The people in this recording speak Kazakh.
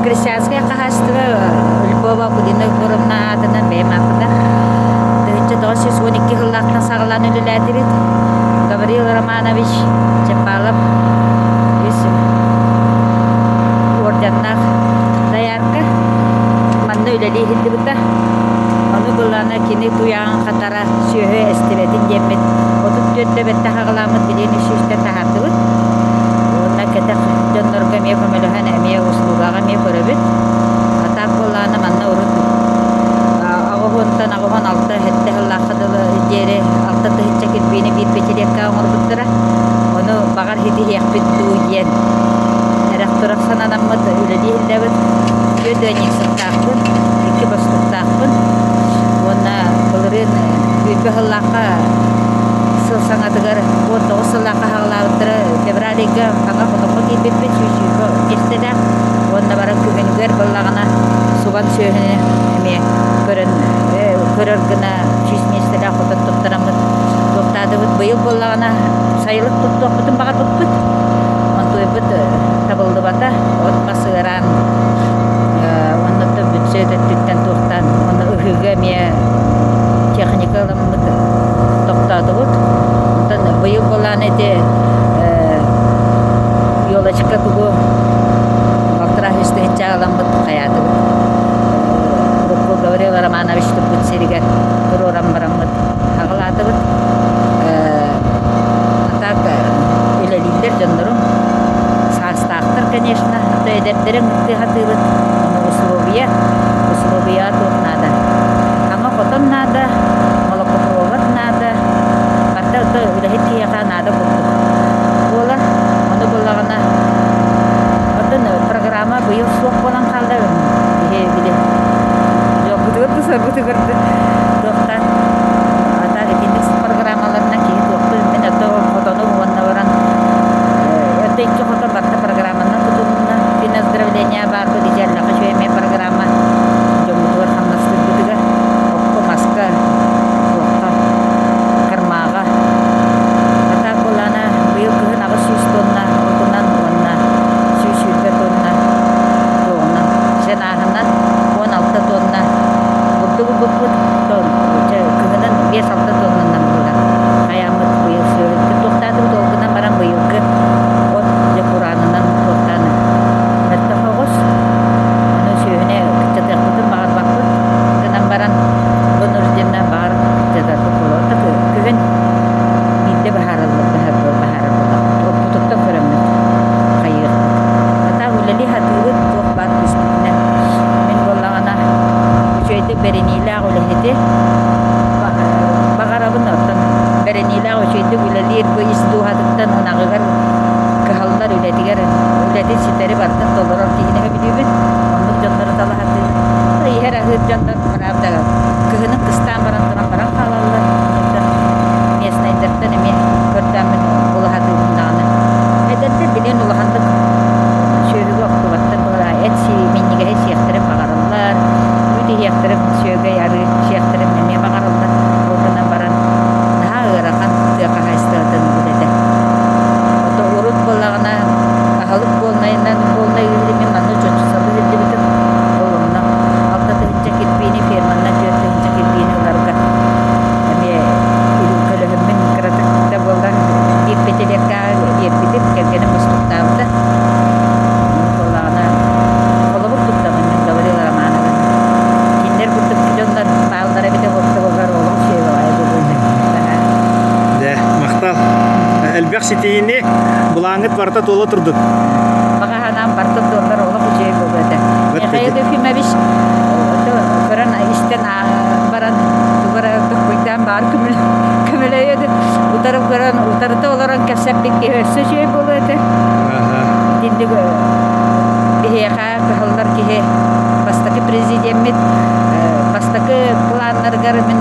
Крестьянская кахастыга Львова Кудина Гуровна адынан беймакыда. Дыгынчы 912 хыллактан сағылан өліләдірет. Гаврил Романович Чапалов ес орденнақ даярка. Манны өлелі хилді бұта. Оны бұллана кені туяғын қатара сүйі әстіредін жеммет. Отып төтті бәтті қағыламыд білен үшішті тағарды бұд. Онна кәтәк жоннорға мей көмеліған әмей ұслуғаға мей көрөбіт. Атақ бұллана манна ұрыд. Ағуғын алты әтті ғылақыдылы жері алты тұхытша кетпейіні бір печерекка оңыр бұттыра. Оны бағар хеті хеқпет дуы ген. Әрәқ тұрақ сананаммыд өлелі хілдәбіт. Көді әнексін тақпын, екі бастық тақпын. Оны бұлырын үйбі ғылаққа сылсаңадығыр 19 сылаққа ғалауыттыры февралеге қаңа құтымы кейбетпен шүйшүйгі кестеді. Оны бара күгенігер бұллағына суған сөйіне әме көріргіні шүйсместілі құтын тұқтырамыз. Тоқтады бұд бұйыл бұллағына сайылық тұттық бұтын бағар бұд бұд. Онтуй бұд табылды бата, отмасы ұран. Онды бүтсе өттіктен тоқтан. Оны үхігі ме техникалым бұд тоқтады бұд. Онтан бұйыл бұллағын әде елочка бұғы бақтырақ үсті хетчағалам бұд қаяды бұд. Рукку Гаврил Романович бұд серіге бір орам барам бұд қағылады бұд. Атақ өлелілдер жындырым. Састақтыр, конечно. Әдептерін үтті хаты бұд. Условия тут надо. Ама потом надо, молокопровод надо. Барта үләхет кияға надо бұд. Ола, оны болағына отын программа бұйыл соқ болан қалды. Жоқ, бұды көрді. Доқтан ата кендік программаларына кейін доқты. Мен өтті қотаны оғанна баран. Өтті екі қотан барты программаны бұдығына. Фин оздравления бар бұд ежерліғі жөйме программа. Жомытуар қамнасты бұдыға. Оққы маска, доққа, қармаға. Ата қолана бұйыл күхін ағы 100 тонна, отынан онна, 100 тонна, тоғынан. Сен ағынан 16 тонна. Бұдығы бұд күхінін 5-6 тоннынан бұлда. Қаямыд бұйыл сөйлікті тоқтады толғынан баран бұйылғы от жекуранынан тоқтаны. Әтті қоғыз, оны сөйіне күттеді құтын бағар бақпы. Гынан баран бұн үрдемнен бағар күттеді құтылы. Күхін бейді бағарылы бұлда. Бұтықтың көрімді қайыр. Ата өлелі хатығы тоқ бар күспітіне. Мен болағына үшейді беренейлі ағылы бағарабын оттан беренейлі үшейді өлелер бұл истуғадықтан онағығар кығалдар өлетігер өлеті сетері бартын толырар кейінеге білубін ондық жондары талы хаты ехер ағыр жондар барабдаға кығының қыстан баран қалалы местнайдырттан еме көрдамын ұлы хаты бұндағаны әдетті білен ұлығандық сөйігі оқтығаттан бұға әтсі меннеге сияқтырып бағарылар өте сияқтырып сөйігі яры сияқтырып неме бағарылар олғынан баран наға ғырақан тұяқа қайыстығатын біледі оты ұрыт болағына ағалық болнайынан болнай үйірімен маңы жотшысалы жүрді бітіп олымна алта тұхынша кетпейіне ферманнан жөр тұхынша кетпейіне оларға әме көлігіммен қыратықта болған ек петелекка ербетіп келгені мұстықтауды болағына қолыбық тұқтамын мен Гаврил Романович кендер бұлдық күлондар бағылдара бете қоқты болғар олың шеуі айды бұлды Мақтал. Әлбәқ сетейіне бұлаңыт барта толы тұрдық. Бағағанам бартып доллар олық жей болғады. Ехайы көфімәбіш көрін істен баран тұғырдан бар көмілейеді. Ұтарып көрін ұтарыты оларын кәсәппек кеверсі жей болғады. Дендігі бейеға көхалдар кеге бастақы президент бастақы планларғар мен